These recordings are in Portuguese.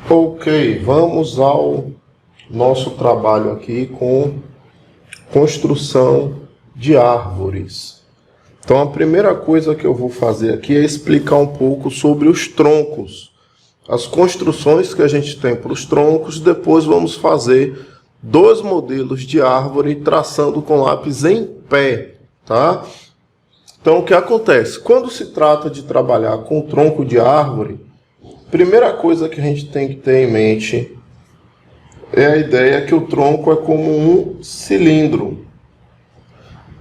Ok, vamos ao nosso trabalho aqui com construção de árvores. Então a primeira coisa que eu vou fazer aqui é explicar um pouco sobre os troncos, as construções que a gente tem para os troncos. Depois vamos fazer dois modelos de árvore traçando com lápis em pé, tá? Então o que acontece? Quando se trata de trabalhar com tronco de árvore, primeira coisa que a gente tem que ter em mente é a ideia que o tronco é como um cilindro,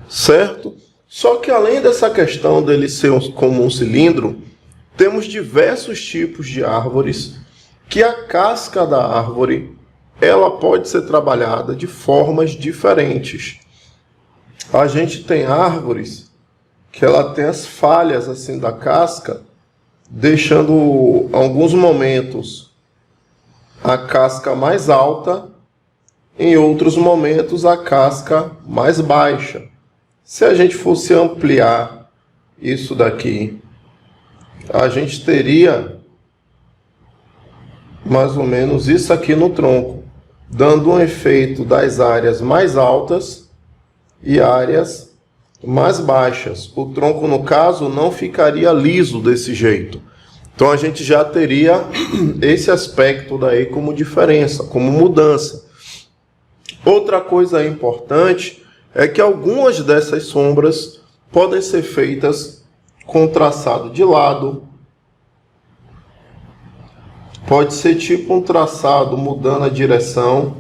certo? Só que além dessa questão dele ser como um cilindro, temos diversos tipos de árvores que a casca da árvore ela pode ser trabalhada de formas diferentes. A gente tem árvores que ela tem as falhas assim da casca, deixando alguns momentos a casca mais alta, em outros momentos a casca mais baixa. Se a gente fosse ampliar isso daqui, a gente teria mais ou menos isso aqui no tronco, dando um efeito das áreas mais altas e áreas mais baixas. O tronco, no caso, não ficaria liso desse jeito. Então a gente já teria esse aspecto daí como diferença, como mudança. Outra coisa importante é que algumas dessas sombras podem ser feitas com traçado de lado. Pode ser tipo um traçado mudando a direção.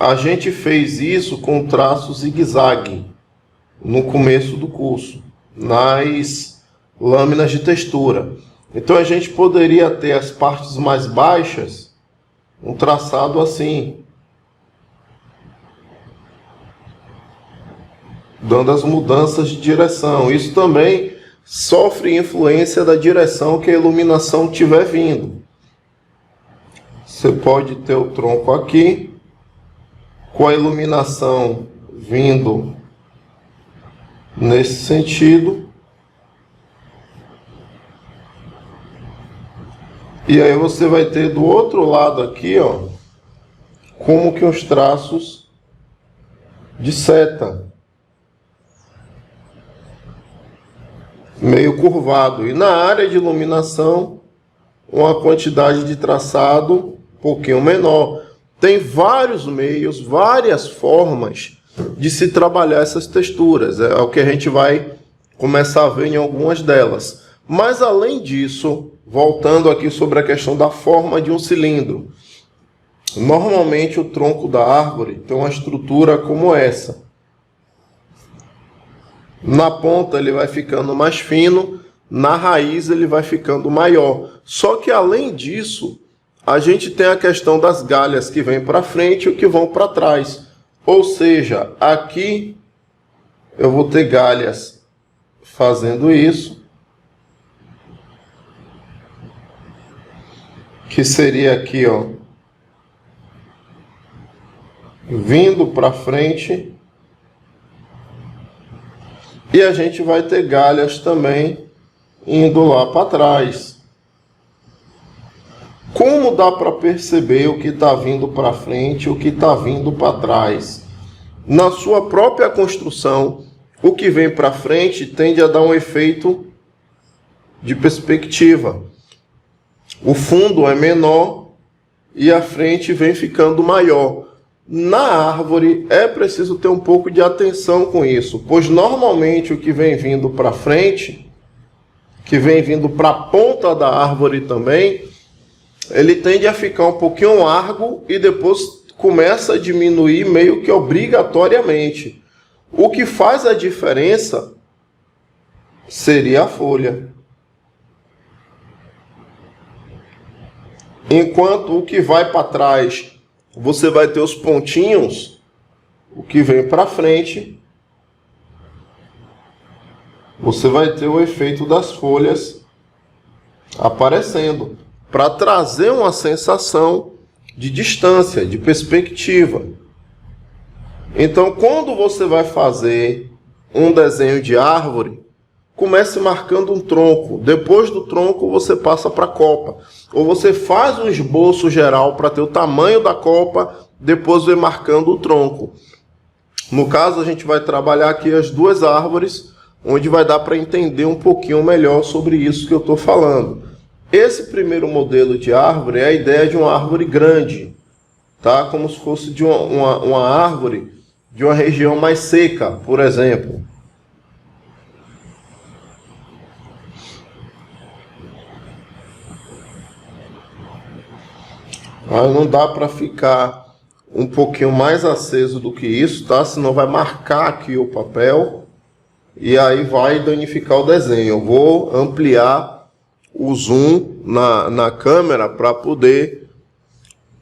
A gente fez isso com traço zigue-zague no começo do curso, nas lâminas de textura. Então a gente poderia ter as partes mais baixas, um traçado assim, dando as mudanças de direção. Isso também sofre influência da direção que a iluminação estiver vindo. Você pode ter o tronco aqui, com a iluminação vindo nesse sentido. E aí você vai ter do outro lado aqui, ó, como que os traços de seta, meio curvado. E na área de iluminação, uma quantidade de traçado um pouquinho menor. Tem vários meios, várias formas de se trabalhar essas texturas. É o que a gente vai começar a ver em algumas delas. Mas além disso, voltando aqui sobre a questão da forma de um cilindro, normalmente o tronco da árvore tem uma estrutura como essa. Na ponta ele vai ficando mais fino, na raiz ele vai ficando maior. Só que além disso, a gente tem a questão das galhas que vêm para frente e o que vão para trás. Ou seja, aqui eu vou ter galhas fazendo isso, que seria aqui, ó, vindo para frente. E a gente vai ter galhas também indo lá para trás. Como dá para perceber o que está vindo para frente e o que está vindo para trás? Na sua própria construção, o que vem para frente tende a dar um efeito de perspectiva. O fundo é menor e a frente vem ficando maior. Na árvore é preciso ter um pouco de atenção com isso, pois normalmente o que vem vindo para frente, que vem vindo para a ponta da árvore também, ele tende a ficar um pouquinho largo e depois começa a diminuir meio que obrigatoriamente. O que faz a diferença seria a folha. Enquanto o que vai para trás, você vai ter os pontinhos, o que vem para frente, você vai ter o efeito das folhas aparecendo, para trazer uma sensação de distância, de perspectiva. Então, quando você vai fazer um desenho de árvore, comece marcando um tronco. Depois do tronco você passa para a copa. Ou você faz um esboço geral para ter o tamanho da copa, depois vai marcando o tronco. No caso, a gente vai trabalhar aqui as duas árvores, onde vai dar para entender um pouquinho melhor sobre isso que eu estou falando. Esse primeiro modelo de árvore é a ideia de uma árvore grande, tá? Como se fosse de uma árvore de uma região mais seca, por exemplo. Aí não dá para ficar um pouquinho mais aceso do que isso, tá? Senão vai marcar aqui o papel e aí vai danificar o desenho. Eu vou ampliar o zoom na câmera para poder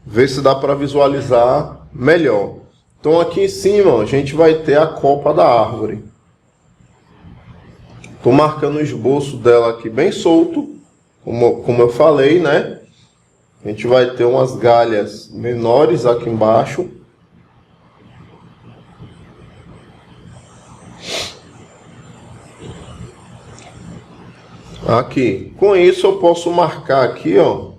ver se dá para visualizar melhor. Então aqui em cima a gente vai ter a copa da árvore. Estou marcando o esboço dela aqui bem solto, como eu falei, né? A gente vai ter umas galhas menores aqui embaixo. Aqui. Com isso eu posso marcar aqui, ó,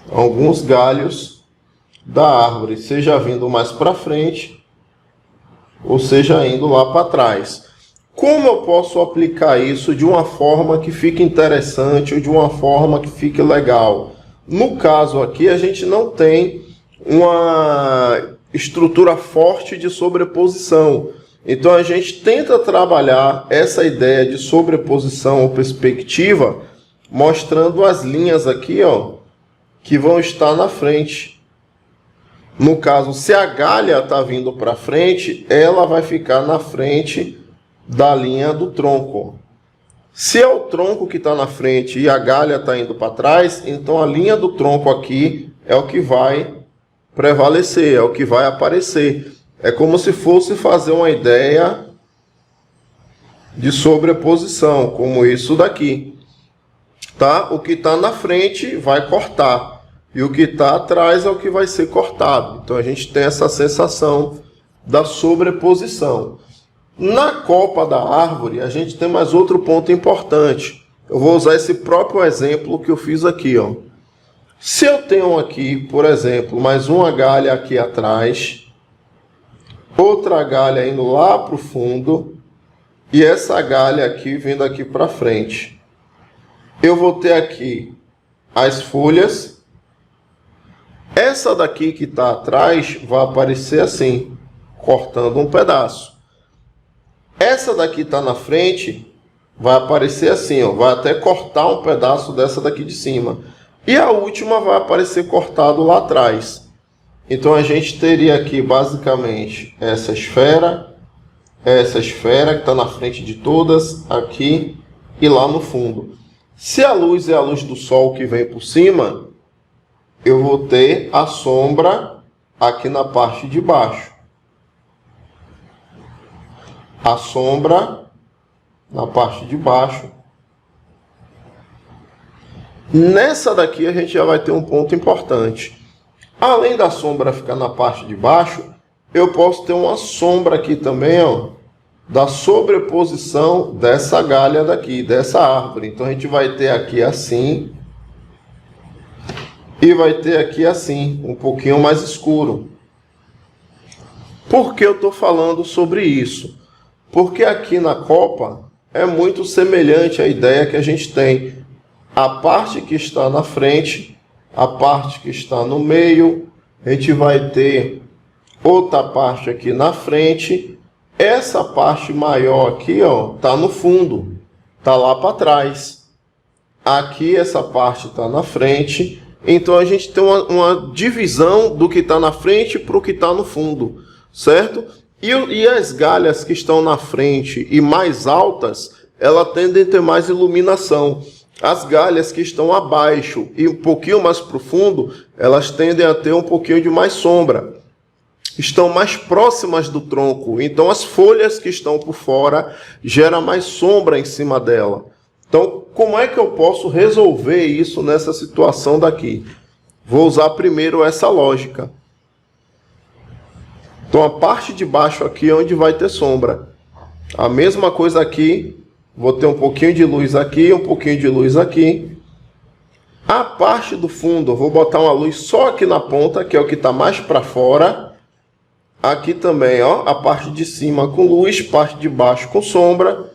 alguns galhos da árvore, seja vindo mais para frente, ou seja indo lá para trás. Como eu posso aplicar isso de uma forma que fique interessante ou de uma forma que fique legal? No caso aqui, a gente não tem uma estrutura forte de sobreposição. Então a gente tenta trabalhar essa ideia de sobreposição ou perspectiva, mostrando as linhas aqui, ó, que vão estar na frente. No caso, se a galha está vindo para frente, ela vai ficar na frente da linha do tronco. Se é o tronco que está na frente e a galha está indo para trás, então a linha do tronco aqui é o que vai prevalecer, é o que vai aparecer. É como se fosse fazer uma ideia de sobreposição, como isso daqui. Tá? O que está na frente vai cortar e o que está atrás é o que vai ser cortado. Então a gente tem essa sensação da sobreposição. Na copa da árvore, a gente tem mais outro ponto importante. Eu vou usar esse próprio exemplo que eu fiz aqui, ó. Se eu tenho aqui, por exemplo, mais uma galha aqui atrás, outra galha indo lá para o fundo e essa galha aqui vindo aqui para frente, eu vou ter aqui as folhas. Essa daqui que está atrás vai aparecer assim, cortando um pedaço. Essa daqui está na frente, vai aparecer assim, ó, vai até cortar um pedaço dessa daqui de cima. E a última vai aparecer cortado lá atrás. Então a gente teria aqui basicamente essa esfera que está na frente de todas, aqui e lá no fundo. Se a luz é a luz do sol que vem por cima, eu vou ter a sombra aqui na parte de baixo. A sombra na parte de baixo. Nessa daqui a gente já vai ter um ponto importante. Além da sombra ficar na parte de baixo, eu posso ter uma sombra aqui também, ó, da sobreposição dessa galha daqui, dessa árvore. Então a gente vai ter aqui assim e vai ter aqui assim, um pouquinho mais escuro. Por que eu estou falando sobre isso? Porque aqui na copa é muito semelhante à ideia que a gente tem. A parte que está na frente, a parte que está no meio, a gente vai ter outra parte aqui na frente. Essa parte maior aqui, ó, tá no fundo, tá lá para trás. Aqui essa parte está na frente. Então a gente tem uma divisão do que está na frente para o que está no fundo, certo? E as galhas que estão na frente e mais altas, elas tendem a ter mais iluminação. As galhas que estão abaixo e um pouquinho mais profundo, elas tendem a ter um pouquinho de mais sombra. Estão mais próximas do tronco, então as folhas que estão por fora geram mais sombra em cima dela. Então, como é que eu posso resolver isso nessa situação daqui? Vou usar primeiro essa lógica. Então, a parte de baixo aqui é onde vai ter sombra. A mesma coisa aqui, vou ter um pouquinho de luz aqui, um pouquinho de luz aqui. A parte do fundo, eu vou botar uma luz só aqui na ponta, que é o que está mais para fora. Aqui também, ó, a parte de cima com luz, parte de baixo com sombra.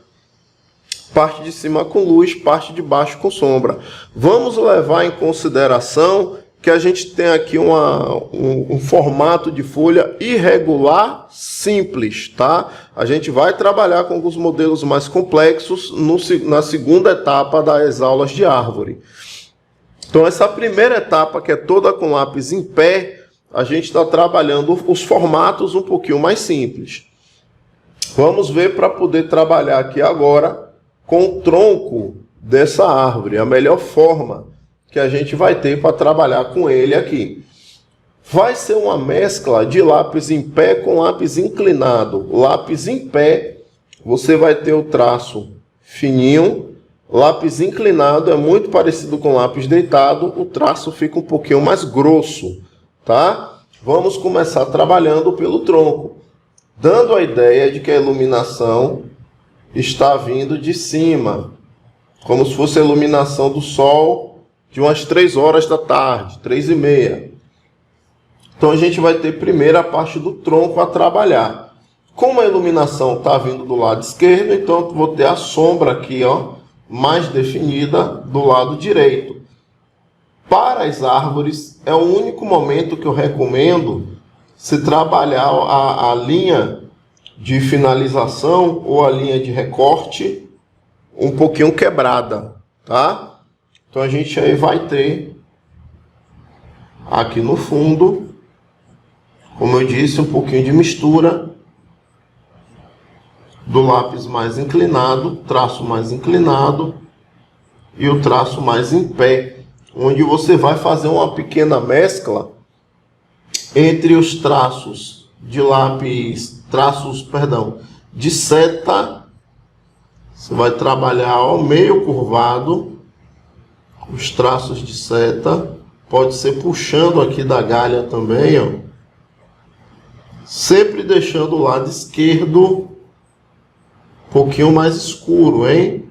Parte de cima com luz, parte de baixo com sombra. Vamos levar em consideração que a gente tem aqui um formato de folha irregular simples, tá? A gente vai trabalhar com alguns modelos mais complexos na segunda etapa das aulas de árvore. Então, essa primeira etapa, que é toda com lápis em pé, a gente está trabalhando os formatos um pouquinho mais simples. Vamos ver para poder trabalhar aqui agora com o tronco dessa árvore, a melhor forma que a gente vai ter para trabalhar com ele aqui. Vai ser uma mescla de lápis em pé com lápis inclinado. Lápis em pé, você vai ter o traço fininho. Lápis inclinado é muito parecido com lápis deitado, o traço fica um pouquinho mais grosso, tá? Vamos começar trabalhando pelo tronco, dando a ideia de que a iluminação está vindo de cima, como se fosse a iluminação do sol de umas 3 horas da tarde, 3h30. Então a gente vai ter primeiro a parte do tronco a trabalhar. Como a iluminação está vindo do lado esquerdo, então eu vou ter a sombra aqui, ó, mais definida do lado direito. Para as árvores, é o único momento que eu recomendo se trabalhar a linha de finalização ou a linha de recorte um pouquinho quebrada, tá? Então a gente aí vai ter aqui no fundo, como eu disse, um pouquinho de mistura do lápis mais inclinado, traço mais inclinado e o traço mais em pé, onde você vai fazer uma pequena mescla entre os traços de lápis, de seta. Você vai trabalhar ao meio curvado, os traços de seta, pode ser puxando aqui da galha também, ó. Sempre deixando o lado esquerdo um pouquinho mais escuro, hein?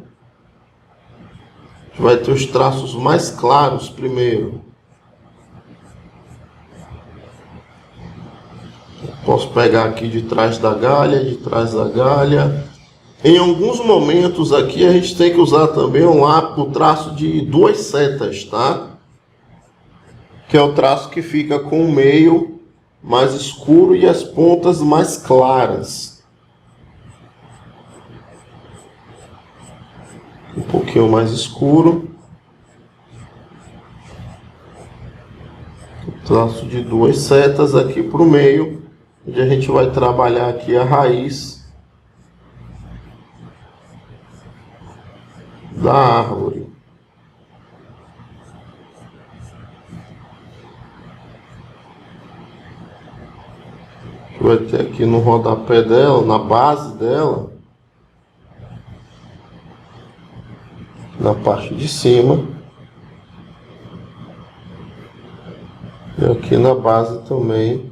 A gente vai ter os traços mais claros primeiro. Posso pegar aqui de trás da galha, de trás da galha. Em alguns momentos aqui a gente tem que usar também o traço de 2 setas, tá? Que é o traço que fica com o meio mais escuro e as pontas mais claras. Um pouquinho mais escuro. O traço de 2 setas aqui para o meio, onde a gente vai trabalhar aqui a raiz da árvore. Vai ter aqui no rodapé dela, na base dela, na parte de cima, e aqui na base também,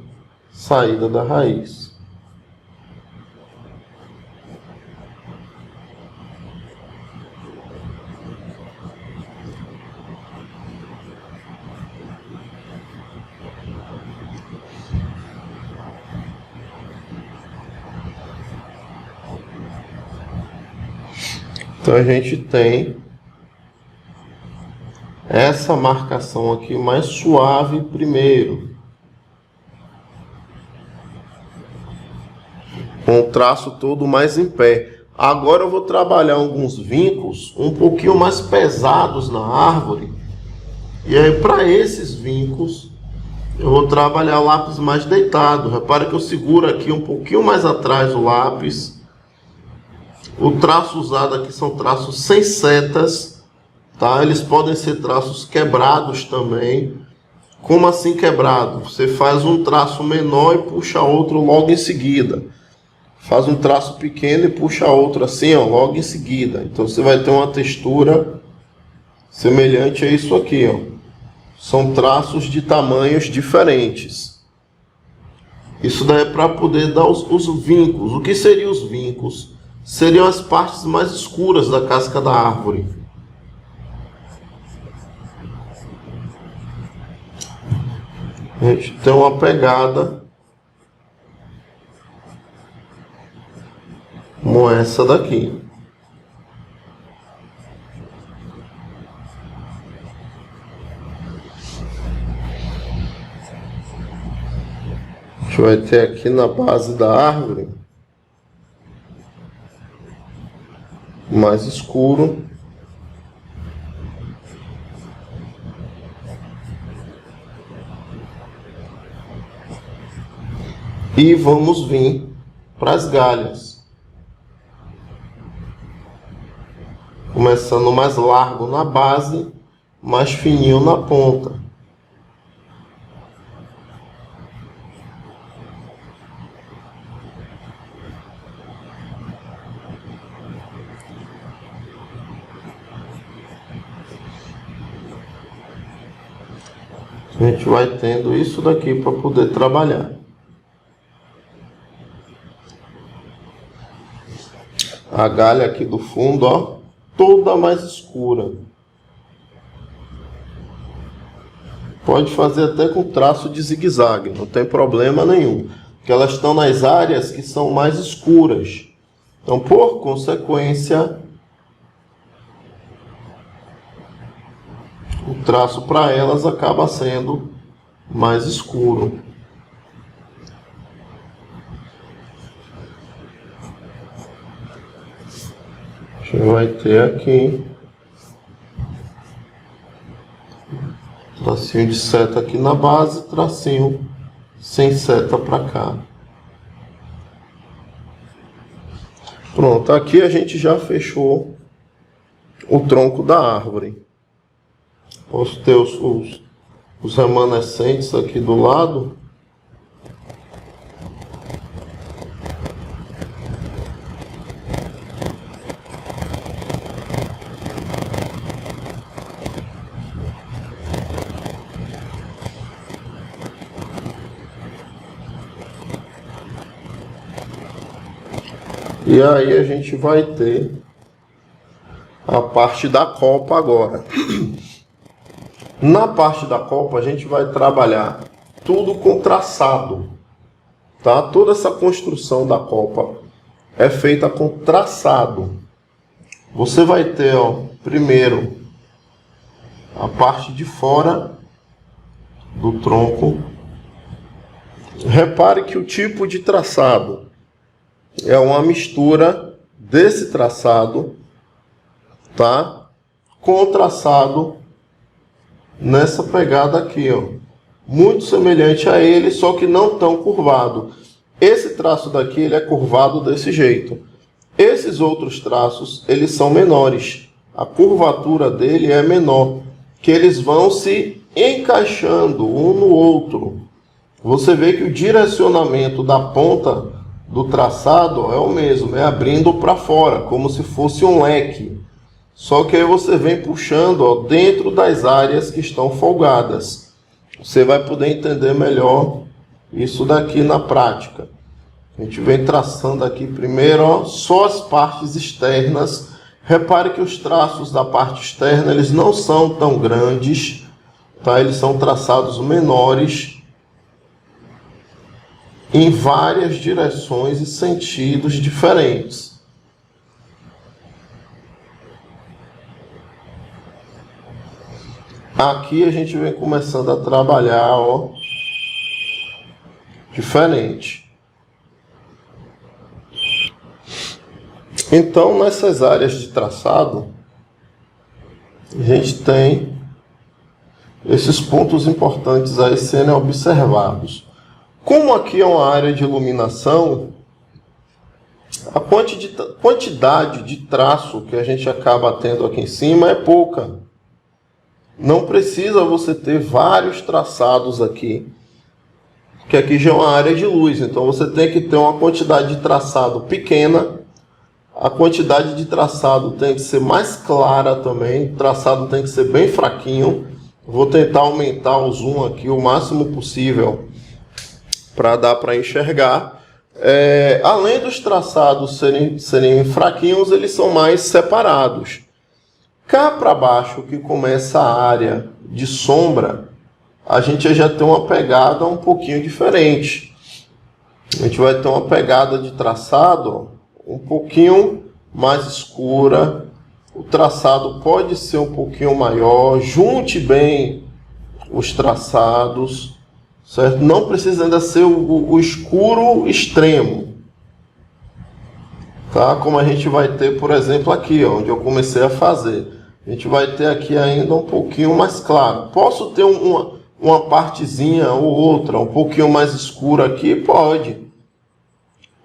saída da raiz. Então a gente tem essa marcação aqui mais suave primeiro, com o traço todo mais em pé. Agora eu vou trabalhar alguns vincos um pouquinho mais pesados na árvore, e aí para esses vincos eu vou trabalhar o lápis mais deitado. Repara que eu seguro aqui um pouquinho mais atrás o lápis. O traço usado aqui são traços sem setas, tá? Eles podem ser traços quebrados também. Como assim quebrado? Você faz um traço menor e puxa outro logo em seguida. Faz um traço pequeno e puxa outro assim, ó, logo em seguida. Então você vai ter uma textura semelhante a isso aqui, ó. São traços de tamanhos diferentes. Isso daí é para poder dar os vincos. O que seriam os vincos? seriam as partes mais escuras da casca da árvore. A gente tem uma pegada como essa daqui. A gente vai ter aqui na base da árvore mais escuro. E vamos vir para as galhas. Começando mais largo na base, mais fininho na ponta. A gente vai tendo isso daqui para poder trabalhar. A galha aqui do fundo, ó, toda mais escura. Pode fazer até com traço de zigue-zague, não tem problema nenhum. Porque elas estão nas áreas que são mais escuras. Então, por consequência, o traço para elas acaba sendo mais escuro. A gente vai ter aqui tracinho de seta aqui na base, tracinho sem seta para cá. Pronto, aqui a gente já fechou o tronco da árvore. Posso ter os remanescentes aqui do lado. E aí a gente vai ter a parte da copa agora. Na parte da copa a gente vai trabalhar tudo com traçado, tá? Toda essa construção da copa é feita com traçado. Você vai ter, ó, primeiro a parte de fora do tronco. Repare que o tipo de traçado é uma mistura desse traçado, tá? Com o traçado nessa pegada aqui, ó. Muito semelhante a ele, só que não tão curvado. Esse traço daqui, ele é curvado desse jeito. Esses outros traços, eles são menores. A curvatura dele é menor, que eles vão se encaixando um no outro. Você vê que o direcionamento da ponta do traçado é o mesmo, é abrindo para fora, como se fosse um leque. Só que aí você vem puxando, ó, dentro das áreas que estão folgadas. Você vai poder entender melhor isso daqui na prática. A gente vem traçando aqui primeiro, ó, só as partes externas. Repare que os traços da parte externa, eles não são tão grandes, tá? Eles são traçados menores, em várias direções e sentidos diferentes. Aqui a gente vem começando a trabalhar, ó, diferente. Então, nessas áreas de traçado, a gente tem esses pontos importantes aí sendo observados. Como aqui é uma área de iluminação, a quantidade de traço que a gente acaba tendo aqui em cima é pouca. Não precisa você ter vários traçados aqui, porque aqui já é uma área de luz, então você tem que ter uma quantidade de traçado pequena. A quantidade de traçado tem que ser mais clara também, o traçado tem que ser bem fraquinho. Vou tentar aumentar o zoom aqui o máximo possível para dar para enxergar. além dos traçados serem fraquinhos, eles são mais separados. Cá para baixo, que começa a área de sombra, a gente já tem uma pegada um pouquinho diferente. A gente vai ter uma pegada de traçado um pouquinho mais escura. O traçado pode ser um pouquinho maior. Junte bem os traçados, certo? Não precisa ainda ser o escuro extremo, tá? Como a gente vai ter, por exemplo, aqui, ó, onde eu comecei a fazer. A gente vai ter aqui ainda um pouquinho mais claro. Posso ter uma partezinha ou outra um pouquinho mais escura aqui? Pode.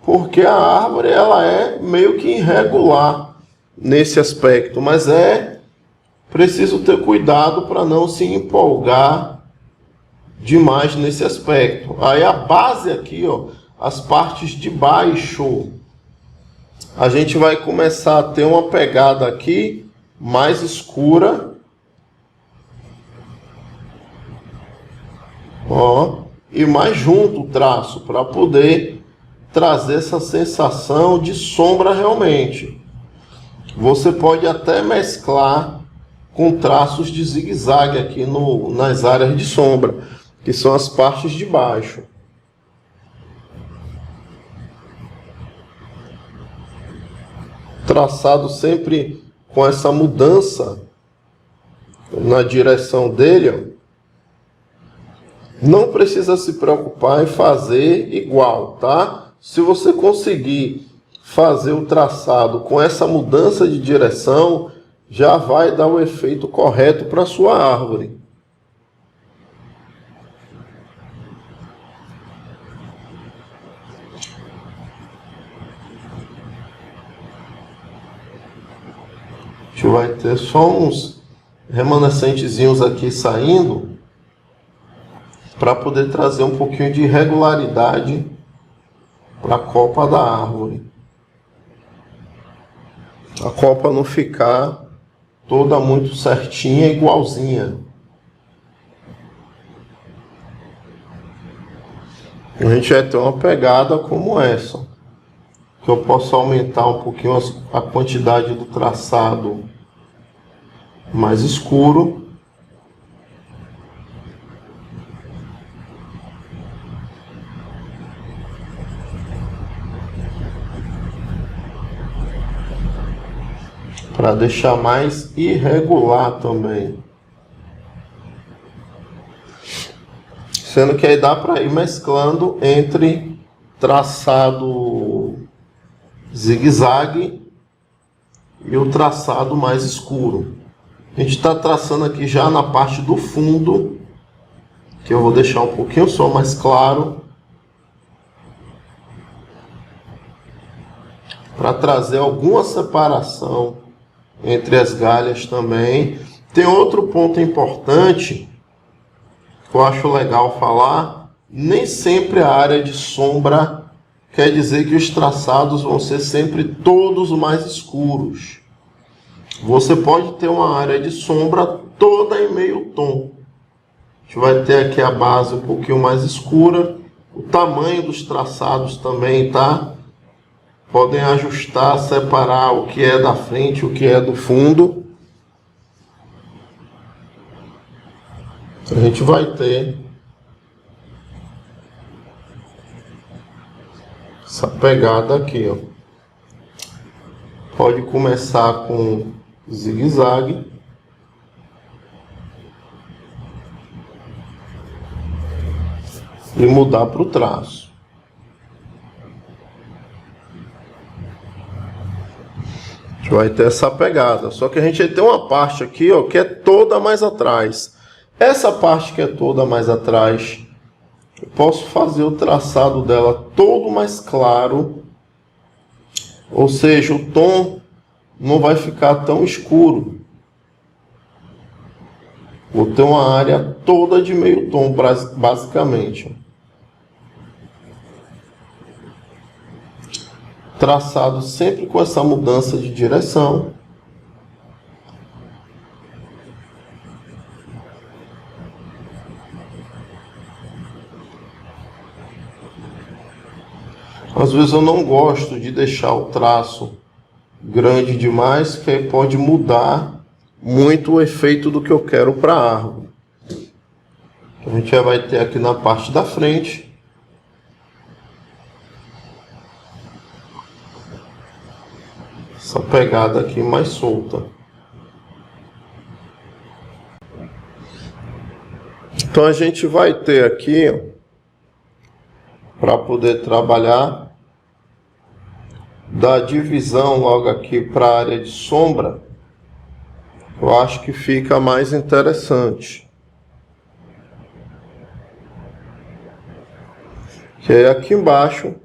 Porque a árvore ela é meio que irregular nesse aspecto. Mas é preciso ter cuidado para não se empolgar demais nesse aspecto. Aí a base aqui, ó, as partes de baixo, a gente vai começar a ter uma pegada aqui mais escura, ó, e mais junto o traço, para poder trazer essa sensação de sombra realmente. Você pode até mesclar com traços de zigue-zague aqui nas áreas de sombra, que são as partes de baixo. Traçado sempre com essa mudança na direção dele, ó. Não precisa se preocupar em fazer igual, tá? Se você conseguir fazer o traçado com essa mudança de direção, já vai dar o efeito correto para a sua árvore. A gente vai ter só uns remanescentezinhos aqui saindo para poder trazer um pouquinho de regularidade para a copa da árvore. A copa não ficar toda muito certinha, igualzinha. A gente vai ter uma pegada como essa, que eu posso aumentar um pouquinho a quantidade do traçado mais escuro. Para deixar mais irregular também. Sendo que aí dá para ir mesclando entre traçado zigue-zague e o traçado mais escuro. A gente está traçando aqui já na parte do fundo, que eu vou deixar um pouquinho só mais claro, para trazer alguma separação entre as galhas também. Tem outro ponto importante que eu acho legal falar: nem sempre a área de sombra quer dizer que os traçados vão ser sempre todos mais escuros. Você pode ter uma área de sombra toda em meio tom. A gente vai ter aqui a base um pouquinho mais escura. O tamanho dos traçados também, tá? Podem ajustar, separar o que é da frente e o que é do fundo. A gente vai ter essa pegada aqui, ó. Pode começar com zigue-zague. E mudar para o traço. A gente vai ter essa pegada. Só que a gente tem uma parte aqui, ó, que é toda mais atrás. Essa parte que é toda mais atrás, eu posso fazer o traçado dela todo mais claro. Ou seja, o tom não vai ficar tão escuro. Vou ter uma área toda de meio tom, basicamente. Traçado sempre com essa mudança de direção. Às vezes eu não gosto de deixar o traço grande demais, que aí pode mudar muito o efeito do que eu quero para a árvore. A gente já vai ter aqui na parte da frente essa pegada aqui mais solta. Então a gente vai ter aqui, para poder trabalhar, da divisão logo aqui para a área de sombra, eu acho que fica mais interessante. Que aí aqui embaixo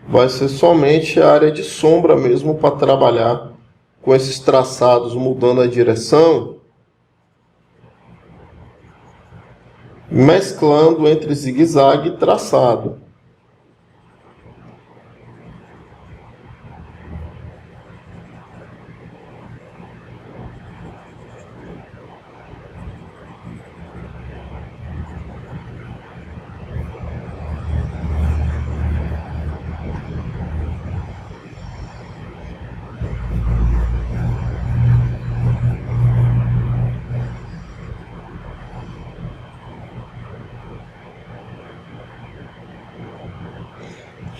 vai ser somente a área de sombra mesmo para trabalhar com esses traçados, mudando a direção, mesclando entre zigue-zague e traçado.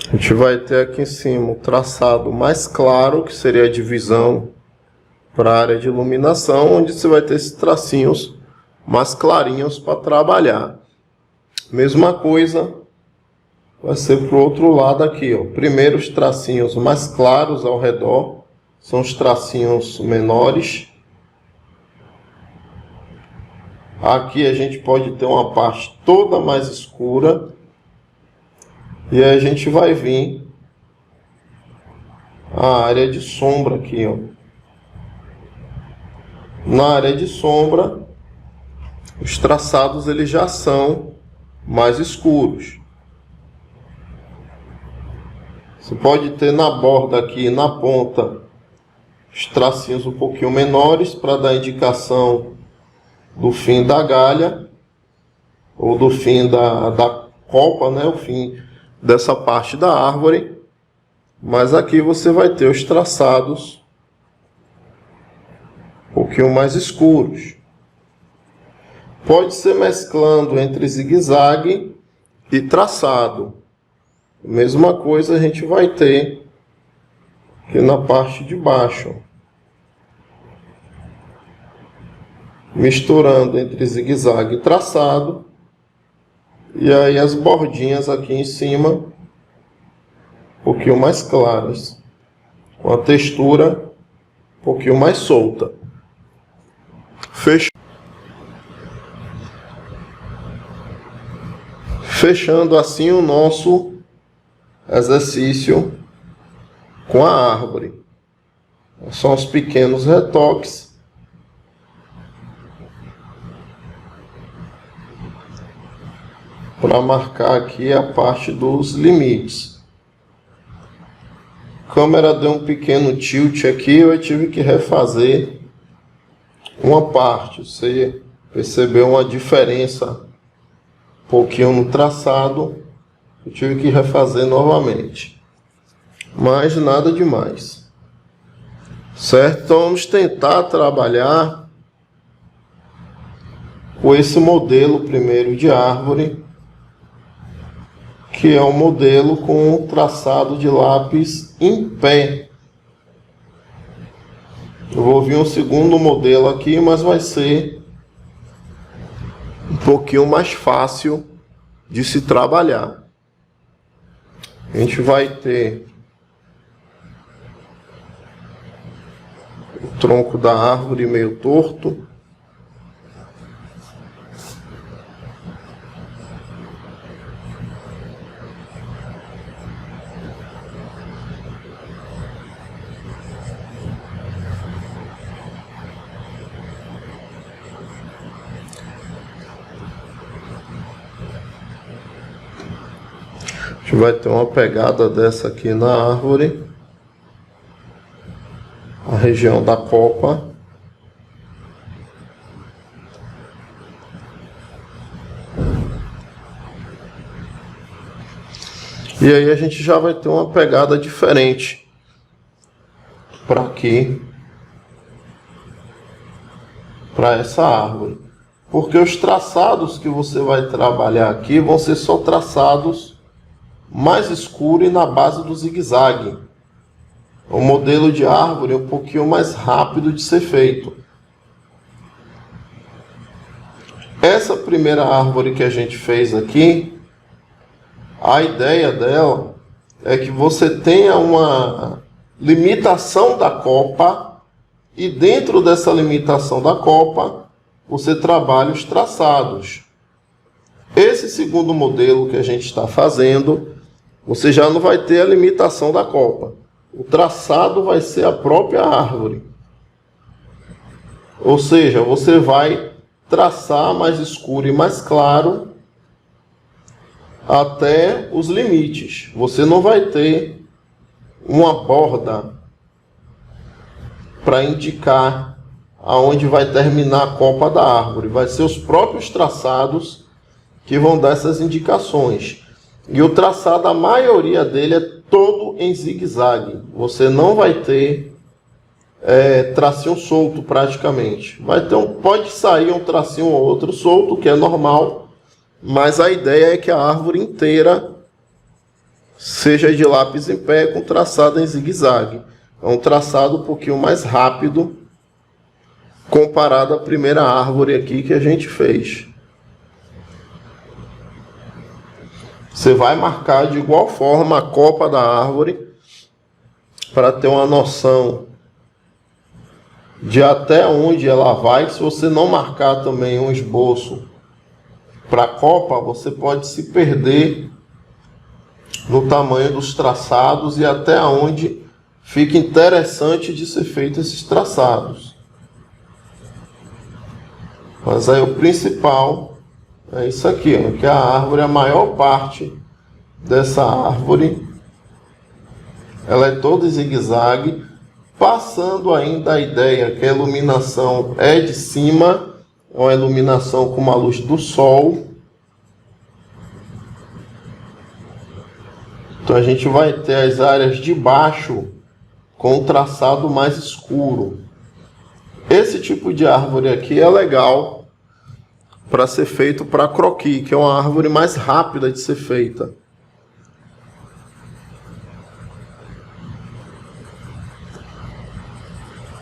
A gente vai ter aqui em cima o traçado mais claro, que seria a divisão para a área de iluminação, onde você vai ter esses tracinhos mais clarinhos para trabalhar. Mesma coisa vai ser para o outro lado aqui, ó. Primeiro os tracinhos mais claros ao redor, são os tracinhos menores. Aqui a gente pode ter uma parte toda mais escura. E aí a gente vai vir a área de sombra aqui, ó. Na área de sombra, os traçados eles já são mais escuros. Você pode ter na borda aqui, na ponta, os tracinhos um pouquinho menores para dar indicação do fim da galha ou do fim da copa, né? O fim dessa parte da árvore, mas aqui você vai ter os traçados um pouquinho mais escuros. Pode ser mesclando entre zigue-zague e traçado. Mesma coisa a gente vai ter aqui na parte de baixo, misturando entre zigue-zague e traçado. E aí as bordinhas aqui em cima, um pouquinho mais claras, com a textura um pouquinho mais solta. Fechando assim o nosso exercício com a árvore. São os pequenos retoques para marcar aqui a parte dos limites. A câmera deu um pequeno tilt aqui, eu tive que refazer uma parte. Você percebeu uma diferença um pouquinho no traçado, eu tive que refazer novamente. Mas nada demais. Certo? Então vamos tentar trabalhar com esse modelo primeiro de árvore, que é um modelo com traçado de lápis em pé. Eu vou vir um segundo modelo aqui, mas vai ser um pouquinho mais fácil de se trabalhar. A gente vai ter o tronco da árvore meio torto. A gente vai ter uma pegada dessa aqui na árvore, a região da copa. E aí a gente já vai ter uma pegada diferente para aqui, para essa árvore. Porque os traçados que você vai trabalhar aqui vão ser só traçados mais escuros e na base do zigue-zague. O modelo de árvore é um pouquinho mais rápido de ser feito. Essa primeira árvore que a gente fez aqui, a ideia dela é que você tenha uma limitação da copa e dentro dessa limitação da copa você trabalha os traçados. Esse segundo modelo que a gente está fazendo, você já não vai ter a limitação da copa. O traçado vai ser a própria árvore. Ou seja, você vai traçar mais escuro e mais claro até os limites. Você não vai ter uma borda para indicar aonde vai terminar a copa da árvore. Vai ser os próprios traçados que vão dar essas indicações. E o traçado, a maioria dele é todo em zigue-zague. Você não vai ter tracinho solto praticamente. Vai ter pode sair um tracinho ou outro solto, que é normal, mas a ideia é que a árvore inteira seja de lápis em pé com traçado em zigue-zague. É um traçado um pouquinho mais rápido comparado à primeira árvore aqui que a gente fez. Você vai marcar de igual forma a copa da árvore para ter uma noção de até onde ela vai. Se você não marcar também um esboço para a copa, você pode se perder no tamanho dos traçados e até onde fica interessante de ser feito esses traçados. Mas aí o principal é isso aqui, ó, que a árvore, a maior parte dessa árvore, ela é toda em zigue-zague, passando ainda a ideia que a iluminação é de cima, uma iluminação com uma luz do sol. Então a gente vai ter as áreas de baixo com um traçado mais escuro. Esse tipo de árvore aqui é legal para ser feito para croquis, que é uma árvore mais rápida de ser feita.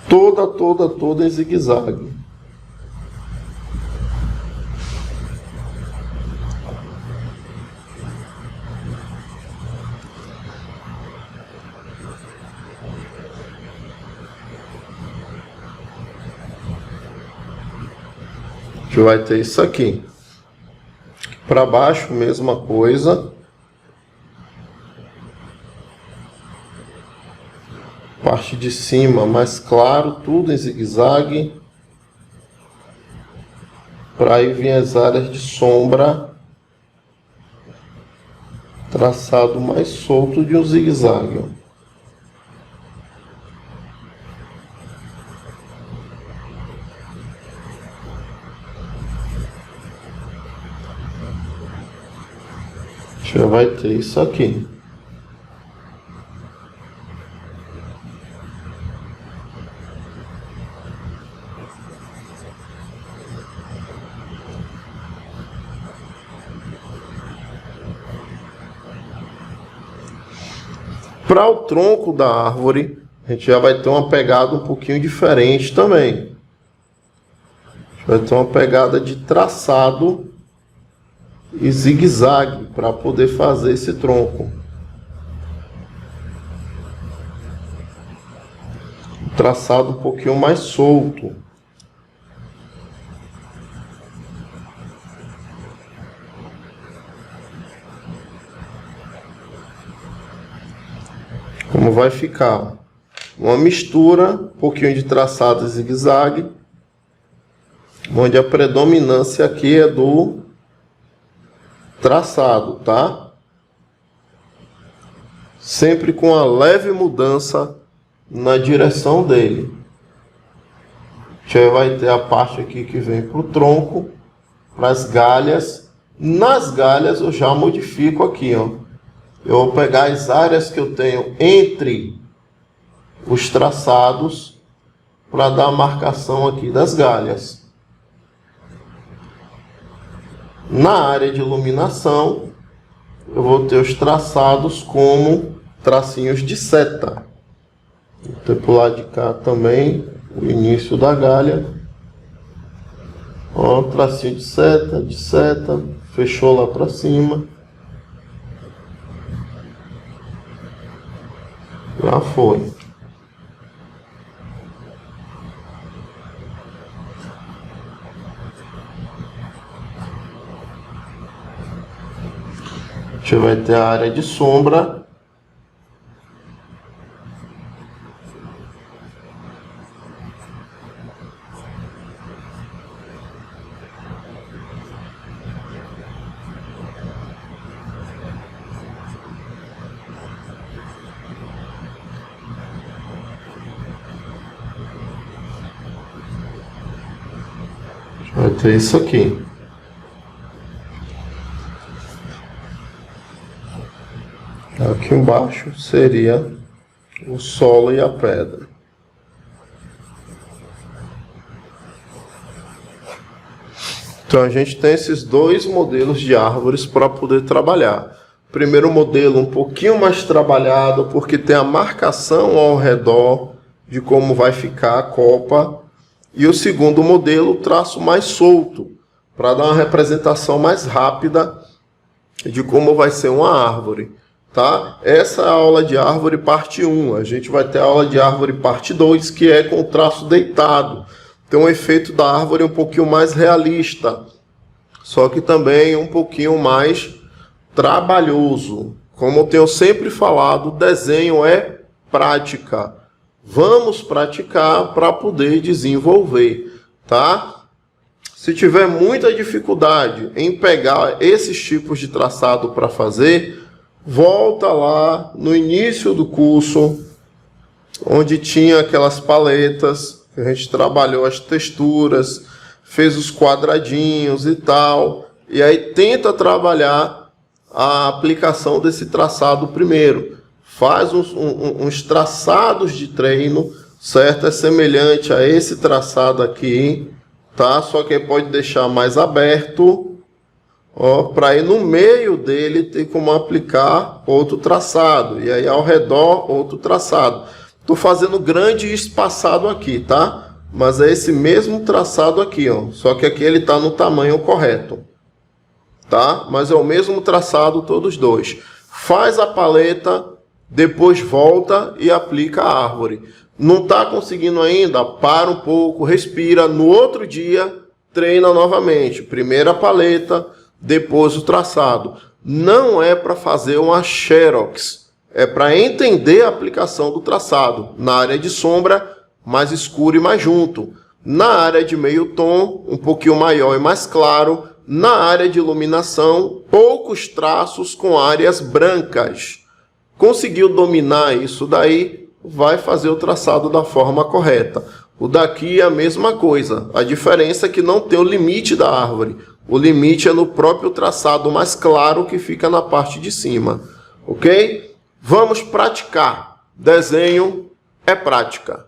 Toda em zigue-zague. A gente vai ter isso aqui. Para baixo, mesma coisa. Parte de cima mais claro, tudo em zigue-zague. Para aí vir as áreas de sombra. Traçado mais solto de um zigue-zague. Já vai ter isso aqui. Para o tronco da árvore, a gente já vai ter uma pegada um pouquinho diferente também. A gente vai ter uma pegada de traçado e zigue-zague para poder fazer esse tronco. Traçado um pouquinho mais solto. Como vai ficar? Uma mistura, um pouquinho de traçado e zigue-zague, onde a predominância aqui é do traçado, tá? Sempre com a leve mudança na direção dele. Já vai ter a parte aqui que vem para o tronco, para as galhas. Nas galhas eu já modifico aqui, ó. Eu vou pegar as áreas que eu tenho entre os traçados para dar a marcação aqui das galhas. Na área de iluminação, eu vou ter os traçados como tracinhos de seta. Vou ter pro lado de cá também o início da galha. Ó, tracinho de seta, fechou lá para cima. Já foi. A gente vai ter a área de sombra. Vai ter isso aqui. Aqui embaixo seria o solo e a pedra. Então a gente tem esses dois modelos de árvores para poder trabalhar. O primeiro modelo um pouquinho mais trabalhado, porque tem a marcação ao redor de como vai ficar a copa. E o segundo modelo, traço mais solto, para dar uma representação mais rápida de como vai ser uma árvore. Tá? Essa é a aula de árvore parte 1. A gente vai ter a aula de árvore parte 2, que é com o traço deitado. Tem um efeito da árvore um pouquinho mais realista, só que também um pouquinho mais trabalhoso. Como eu tenho sempre falado, desenho é prática. Vamos praticar para poder desenvolver, tá? Se tiver muita dificuldade em pegar esses tipos de traçado para fazer, volta lá no início do curso, onde tinha aquelas paletas, que a gente trabalhou as texturas, fez os quadradinhos e tal, e aí tenta trabalhar a aplicação desse traçado primeiro. Faz uns traçados de treino, certo? É semelhante a esse traçado aqui, tá? Só que pode deixar mais aberto, ó, para ir no meio dele ter como aplicar outro traçado. E aí ao redor outro traçado. Estou fazendo grande e espaçado aqui, tá? Mas é esse mesmo traçado aqui, ó. Só que aqui ele está no tamanho correto, tá? Mas é o mesmo traçado todos dois. Faz a paleta, depois volta e aplica a árvore. Não está conseguindo ainda? Para um pouco, respira. No outro dia, treina novamente. Primeiro a paleta, depois o traçado. Não é para fazer uma xerox. É para entender a aplicação do traçado. Na área de sombra, mais escuro e mais junto. Na área de meio tom, um pouquinho maior e mais claro. Na área de iluminação, poucos traços com áreas brancas. Conseguiu dominar isso daí, vai fazer o traçado da forma correta. O daqui é a mesma coisa. A diferença é que não tem o limite da árvore. O limite é no próprio traçado mais claro que fica na parte de cima. Ok? Vamos praticar. Desenho é prática.